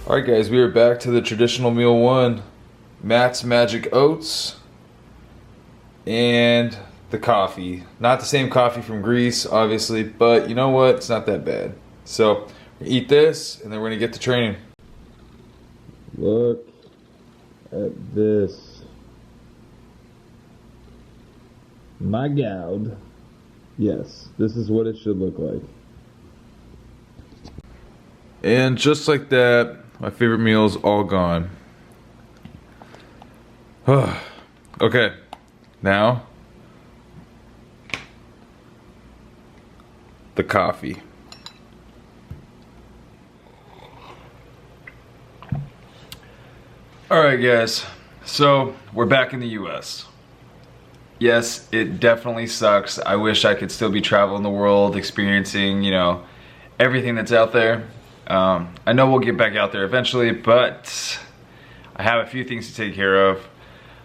Alright guys, we are back to the traditional meal one. Matt's Magic Oats and the coffee. Not the same coffee from Greece, obviously, but you know what? It's not that bad. So, eat this and then we're gonna get to training. Look at this. My God. Yes, this is what it should look like. And just like that, my favorite meal is all gone. Okay, now the coffee. Alright guys, so we're back in the US. Yes, it definitely sucks. I wish I could still be traveling the world, experiencing, everything that's out there. I know we'll get back out there eventually, but I have a few things to take care of,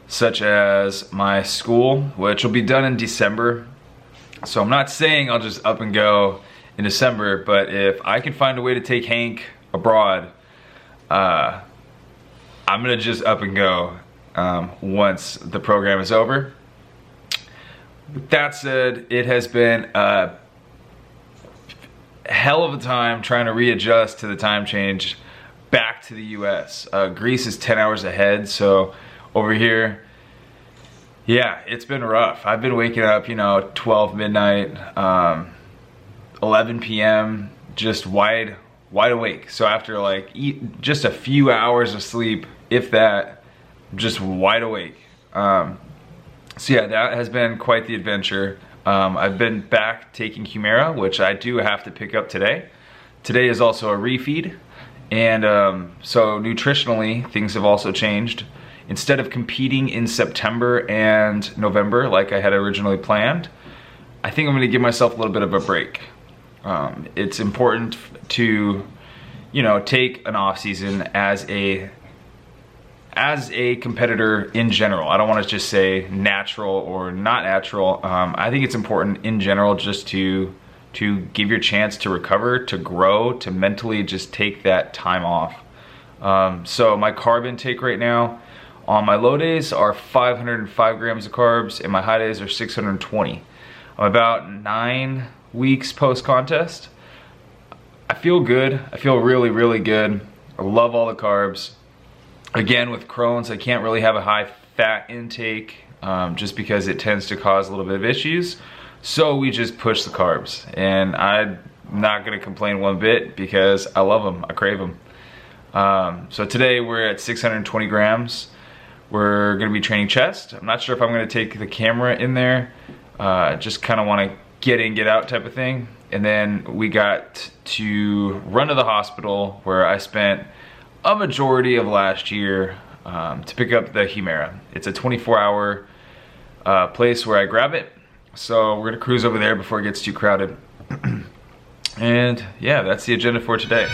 such as my school, which will be done in December. So I'm not saying I'll just up and go in December, but if I can find a way to take Hank abroad, I'm gonna just up and go once the program is over. With that said, it has been a hell of a time trying to readjust to the time change back to the US. Greece is 10 hours ahead, so over here, yeah, it's been rough. I've been waking up, 12 midnight, 11 p.m., just wide awake. So after just a few hours of sleep, if that, just wide awake. So yeah, that has been quite the adventure. I've been back taking Humira, which I do have to pick up today. Today is also a refeed, and so nutritionally, things have also changed. Instead of competing in September and November like I had originally planned, I think I'm gonna give myself a little bit of a break. It's important to, take an off season as a competitor in general. I don't want to just say natural or not natural. I think it's important in general just to give your chance to recover, to grow, to mentally just take that time off. So my carb intake right now on my low days are 505 grams of carbs and my high days are 620. I'm about 9 weeks post-contest. I feel good. I feel really, really good. I love all the carbs. Again, with Crohn's, I can't really have a high fat intake just because it tends to cause a little bit of issues. So we just push the carbs, and I'm not gonna complain one bit because I love them, I crave them. So today we're at 620 grams. We're gonna be training chest. I'm not sure if I'm gonna take the camera in there. Just kinda wanna get in, get out type of thing. And then we got to run to the hospital where I spent a majority of last year to pick up the Humira. It's a 24-hour place where I grab it. So we're gonna cruise over there before it gets too crowded. And yeah, that's the agenda for today.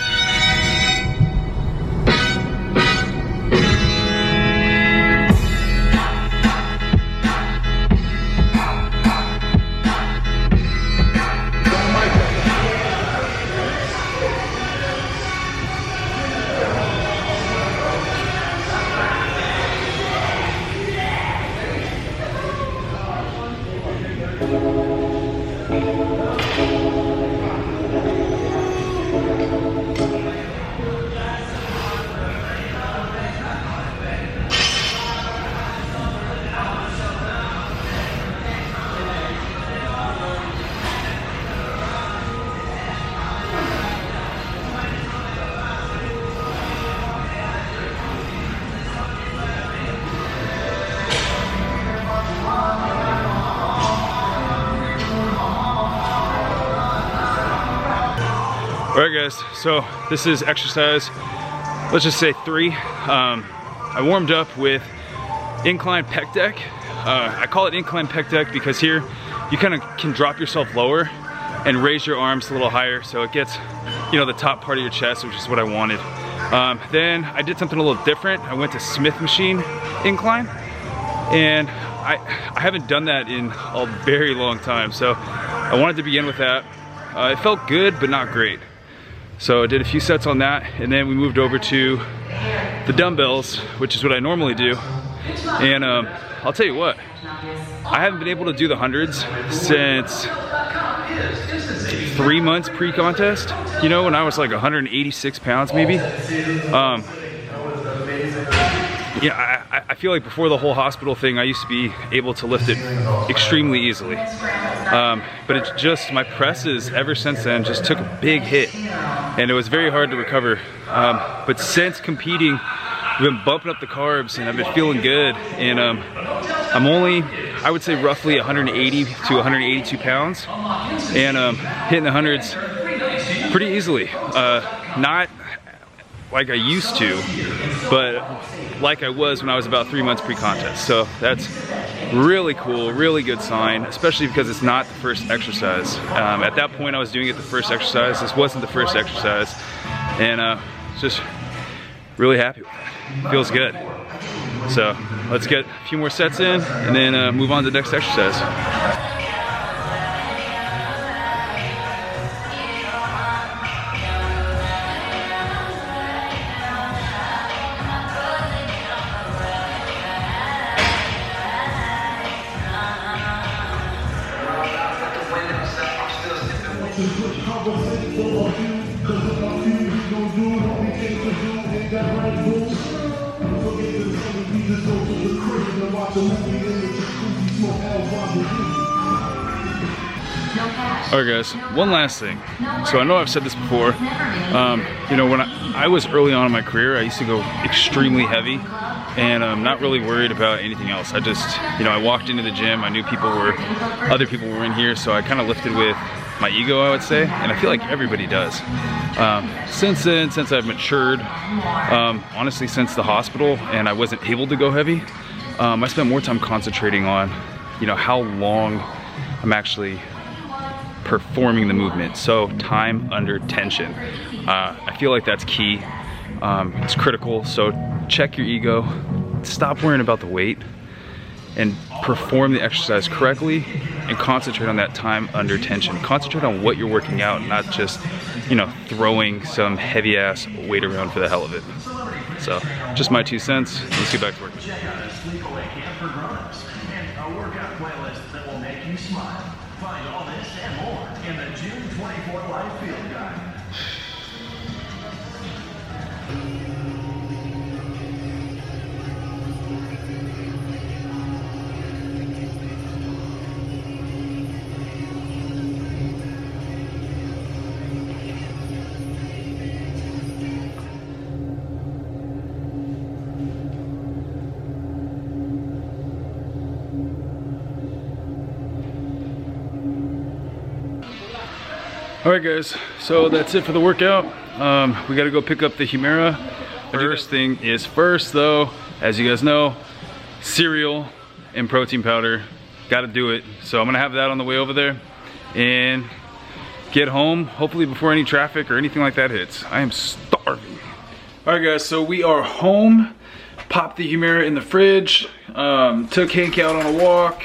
Alright guys, so this is exercise, let's just say 3. I warmed up with incline pec deck. I call it incline pec deck because here you kind of can drop yourself lower and raise your arms a little higher so it gets, the top part of your chest, which is what I wanted. Then I did something a little different. I went to Smith machine incline, and I haven't done that in a very long time, so I wanted to begin with that. It felt good, but not great. So I did a few sets on that, and then we moved over to the dumbbells, which is what I normally do. And I'll tell you what, I haven't been able to do the hundreds since 3 months pre-contest. You know, when I was like 186 pounds maybe. Yeah, I feel like before the whole hospital thing, I used to be able to lift it extremely easily. But it's just, my presses ever since then just took a big hit, and it was very hard to recover. But since competing, I've been bumping up the carbs, and I've been feeling good. And I'm only, I would say roughly 180 to 182 pounds, and hitting the hundreds pretty easily. Not like I used to, but like I was when I was about 3 months pre-contest. So that's really cool, really good sign, especially because it's not the first exercise. At that point I was doing it the first exercise. This wasn't the first exercise, and just really happy with that. Feels good. So let's get a few more sets in and then move on to the next exercise. Alright guys, one last thing. So I know I've said this before, you know, when I was early on in my career, I used to go extremely heavy, and I'm not really worried about anything else. I just, you know, I walked into the gym, I knew other people were in here, so I kind of lifted with my ego, I would say, and I feel like everybody does. Since then, since I've matured, honestly since the hospital and I wasn't able to go heavy, I spent more time concentrating on, you know, how long I'm actually performing the movement. So time under tension. I feel like that's key. It's critical. So check your ego, stop worrying about the weight, and perform the exercise correctly and concentrate on that time under tension. Concentrate on what you're working out, not just, you know, throwing some heavy ass weight around for the hell of it. So just my 2 cents. Let's get back to work. Find all this and more in the June 24 Live Field Guide. Alright guys, so that's it for the workout. We gotta go pick up the Humira. First thing is first though, as you guys know, cereal and protein powder. Gotta do it. So I'm gonna have that on the way over there and get home, hopefully before any traffic or anything like that hits. I am starving. Alright guys, so we are home. Popped the Humira in the fridge, took Hank out on a walk,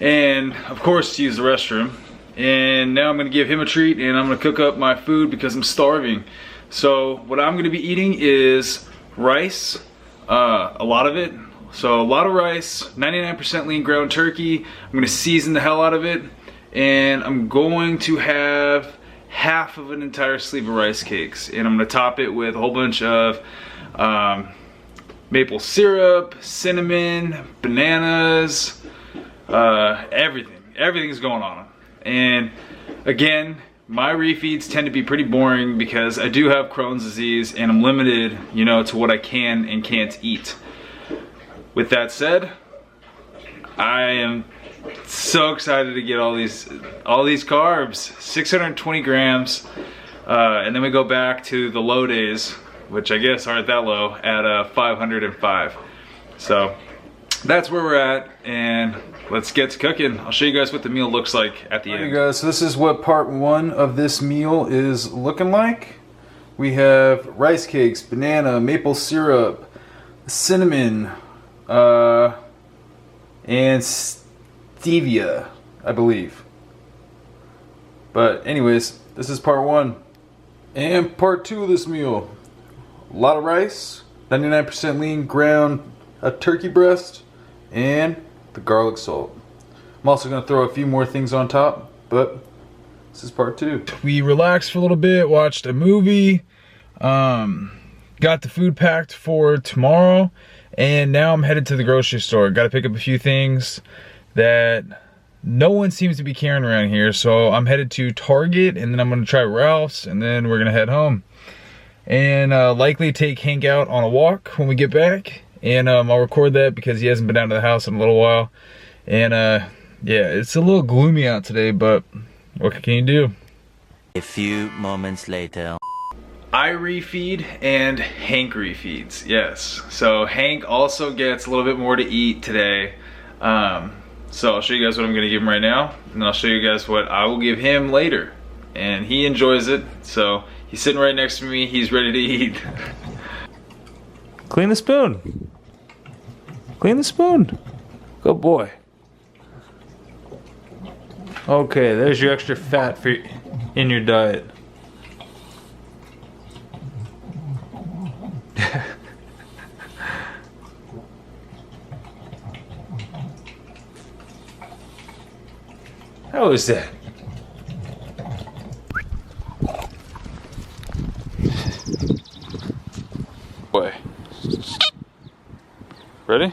and of course used the restroom. And now I'm gonna give him a treat, and I'm gonna cook up my food because I'm starving. So what I'm gonna be eating is rice, a lot of it. So a lot of rice, 99% lean ground turkey. I'm gonna season the hell out of it, and I'm going to have half of an entire sleeve of rice cakes, and I'm gonna top it with a whole bunch of maple syrup, cinnamon, bananas, everything's going on. And again, my refeeds tend to be pretty boring because I do have Crohn's disease and I'm limited, you know, to what I can and can't eat. With that said, I am so excited to get all these carbs, 620 grams, and then we go back to the low days, which I guess aren't that low, at 505. So that's where we're at, and let's get to cooking. I'll show you guys what the meal looks like at the end. Alright guys, so this is what part one of this meal is looking like. We have rice cakes, banana, maple syrup, cinnamon, and stevia, I believe. But anyways, this is part one. And part 2 of this meal. A lot of rice, 99% lean ground turkey breast, and the garlic salt. I'm also going to throw a few more things on top, but this is part 2. We relaxed for a little bit, watched a movie, got the food packed for tomorrow, and now I'm headed to the grocery store. Got to pick up a few things that no one seems to be carrying around here, so I'm headed to Target, and then I'm going to try Ralph's, and then we're going to head home. And likely take Hank out on a walk when we get back, and I'll record that because he hasn't been out of the house in a little while. And yeah, it's a little gloomy out today, but what can you do? A few moments later. I refeed and Hank refeeds, yes. So Hank also gets a little bit more to eat today. So I'll show you guys what I'm gonna give him right now, and I'll show you guys what I will give him later. And he enjoys it, so he's sitting right next to me, he's ready to eat. Clean the spoon. Clean the spoon. Good boy. Okay, there's your extra fat for in your diet. How is that? Boy. Ready?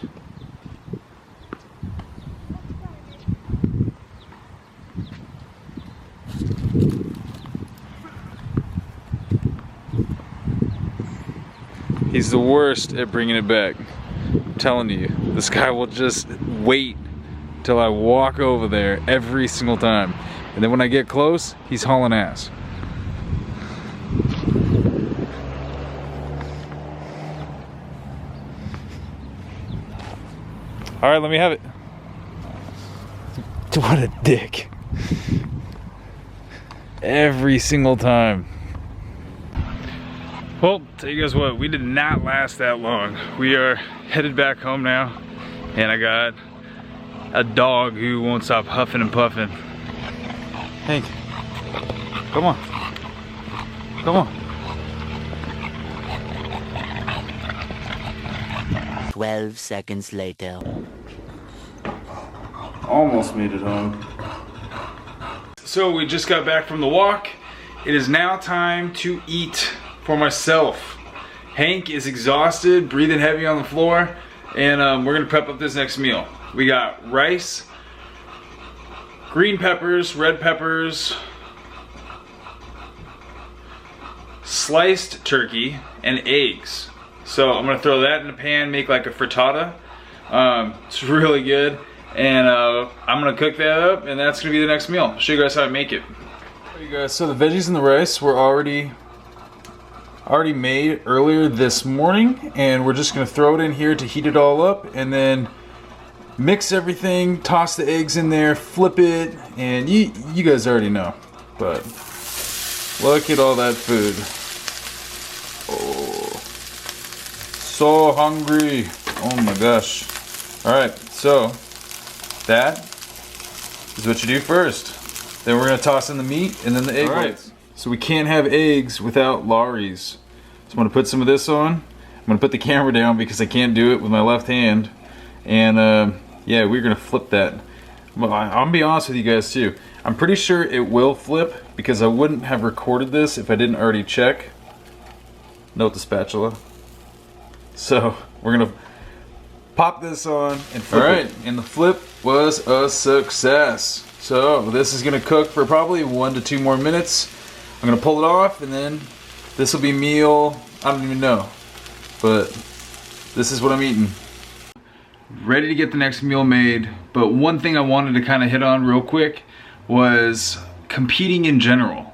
He's the worst at bringing it back. I'm telling you, this guy will just wait till I walk over there every single time. And then when I get close, he's hauling ass. All right, let me have it. What a dick. Every single time. Well, tell you guys what, we did not last that long. We are headed back home now, and I got a dog who won't stop huffing and puffing. Hank, come on. Come on. 12 seconds later. Almost made it home. So we just got back from the walk. It is now time to eat for myself. Hank is exhausted, breathing heavy on the floor, and we're gonna prep up this next meal. We got rice, green peppers, red peppers, sliced turkey, and eggs. So I'm gonna throw that in the pan, make like a frittata. It's really good, and I'm gonna cook that up, and that's gonna be the next meal. I'll show you guys how I make it. You guys, so the veggies and the rice were already made earlier this morning, and we're just gonna throw it in here to heat it all up, and then mix everything, toss the eggs in there, flip it, and you guys already know. But look at all that food. Oh, so hungry. Oh my gosh. All right, so that is what you do first. Then we're gonna toss in the meat and then the egg whites. So we can't have eggs without Laurie's. So I'm gonna put some of this on. I'm gonna put the camera down because I can't do it with my left hand. And yeah, we're gonna flip that. Well, I'm gonna be honest with you guys too. I'm pretty sure it will flip because I wouldn't have recorded this if I didn't already check. Note the spatula. So we're gonna pop this on and flip it. And the flip was a success. So this is gonna cook for probably 1 to 2 more minutes. I'm gonna pull it off, and then this will be meal, I don't even know, but this is what I'm eating. Ready to get the next meal made, but one thing I wanted to kind of hit on real quick was competing in general.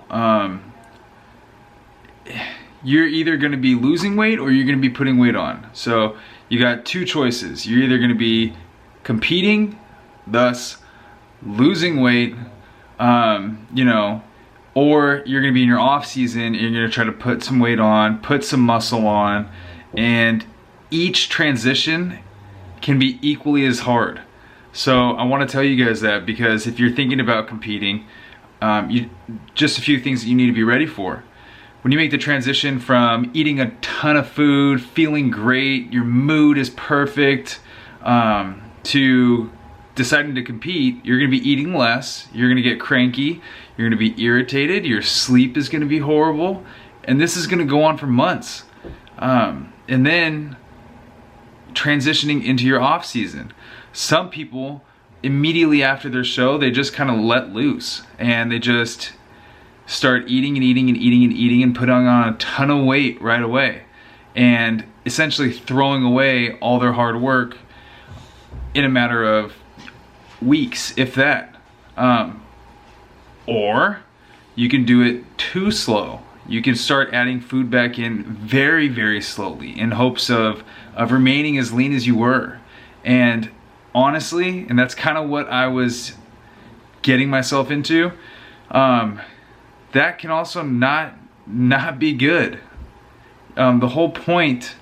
You're either gonna be losing weight or you're gonna be putting weight on. So you got 2 choices. You're either gonna be competing, thus losing weight, you know, or you're gonna be in your off season and you're gonna try to put some weight on, put some muscle on, and each transition can be equally as hard. So I wanna tell you guys that, because if you're thinking about competing, just a few things that you need to be ready for. when you make the transition from eating a ton of food, feeling great, your mood is perfect, to deciding to compete, you're gonna be eating less, you're gonna get cranky, you're gonna be irritated, your sleep is gonna be horrible, and this is gonna go on for months. And then transitioning into your off season. Some people, immediately after their show, they just kind of let loose and they just start eating and eating and eating and eating and putting on a ton of weight right away, and essentially throwing away all their hard work in a matter of weeks, if that. Or you can do it too slow. You can start adding food back in very, very slowly in hopes of remaining as lean as you were. And honestly, and that's kind of what I was getting myself into, that can also not be good. The whole point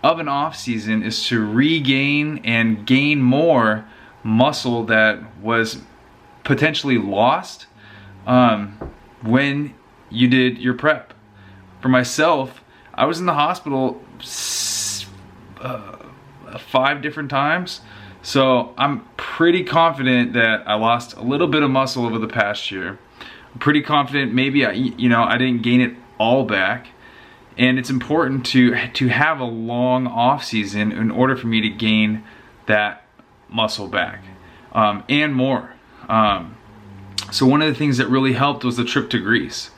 of an off season is to regain and gain more muscle that was potentially lost when you did your prep. For myself, I was in the hospital 5 different times, so I'm pretty confident that I lost a little bit of muscle over the past year. I'm pretty confident maybe I didn't gain it all back, and it's important to have a long off season in order for me to gain that muscle back, and more. So one of the things that really helped was the trip to Greece.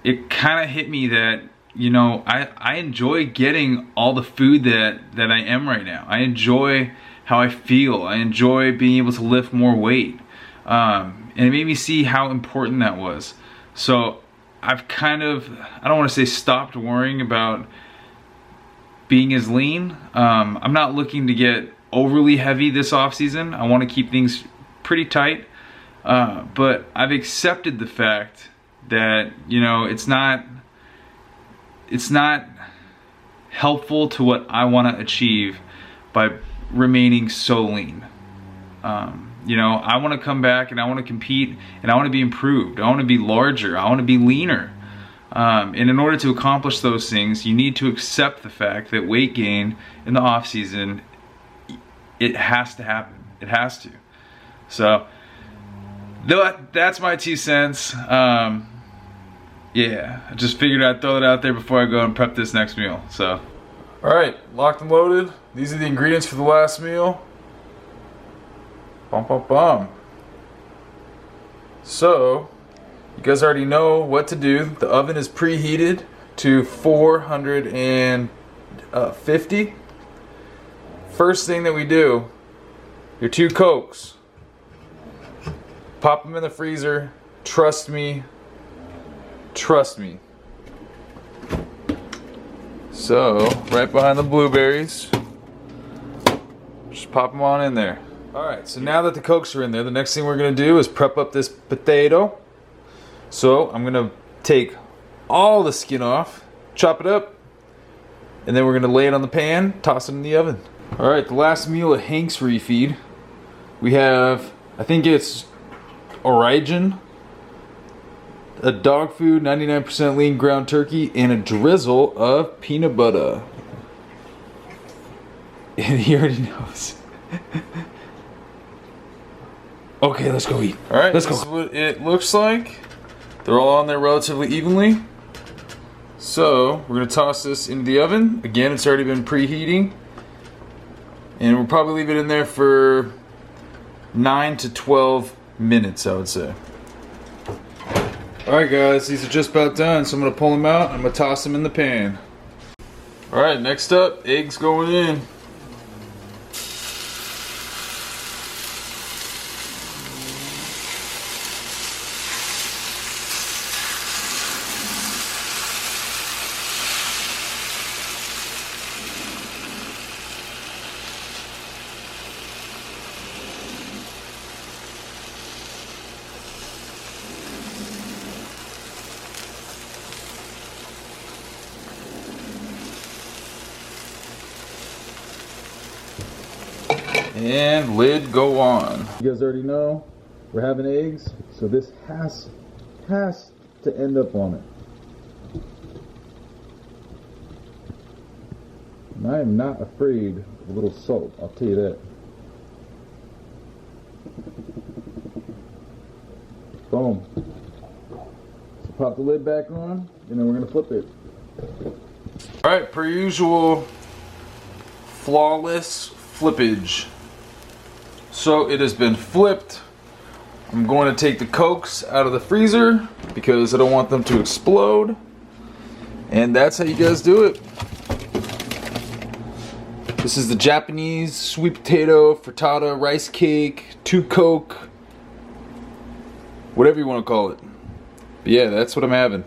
It kind of hit me that, I enjoy getting all the food that I am right now. I enjoy how I feel. I enjoy being able to lift more weight. And it made me see how important that was. So I've kind of, I don't want to say stopped worrying about being as lean. I'm not looking to get overly heavy this off season. I want to keep things pretty tight. But I've accepted the fact that, it's not helpful to what I want to achieve by remaining so lean. I want to come back and I want to compete and I want to be improved. I want to be larger. I want to be leaner. And in order to accomplish those things, you need to accept the fact that weight gain in the off season, it has to happen. It has to. So that's my 2 cents. Yeah, I just figured I'd throw it out there before I go and prep this next meal. So, all right, locked and loaded. These are the ingredients for the last meal. Bum, bum, bum. So, you guys already know what to do. The oven is preheated to 450. First thing that we do, your 2 Cokes. Pop them in the freezer. Trust me. Trust me. So, right behind the blueberries. Just pop them on in there. Alright, so now that the Cokes are in there, the next thing we're going to do is prep up this potato. So, I'm going to take all the skin off, chop it up, and then we're going to lay it on the pan, toss it in the oven. Alright, the last meal of Hank's Refeed. We have, I think it's Origin, a dog food, 99% lean ground turkey, and a drizzle of peanut butter. And he already knows. Okay, let's go eat. Alright, let's go. This is what it looks like. They're all on there relatively evenly. So, we're going to toss this into the oven. Again, it's already been preheating. And we'll probably leave it in there for 9 to 12 minutes, I would say. Alright guys, these are just about done, so I'm going to pull them out and I'm going to toss them in the pan. Alright, next up, eggs going in. And lid go on. You guys already know we're having eggs, so this has to end up on it. And I am not afraid of a little salt, I'll tell you that. Boom. So pop the lid back on, and then we're gonna flip it. Alright, per usual, flawless flippage. So it has been flipped. I'm going to take the Cokes out of the freezer because I don't want them to explode. And that's how you guys do it. This is the Japanese sweet potato, frittata, rice cake, 2 Coke, whatever you want to call it. But yeah, that's what I'm having.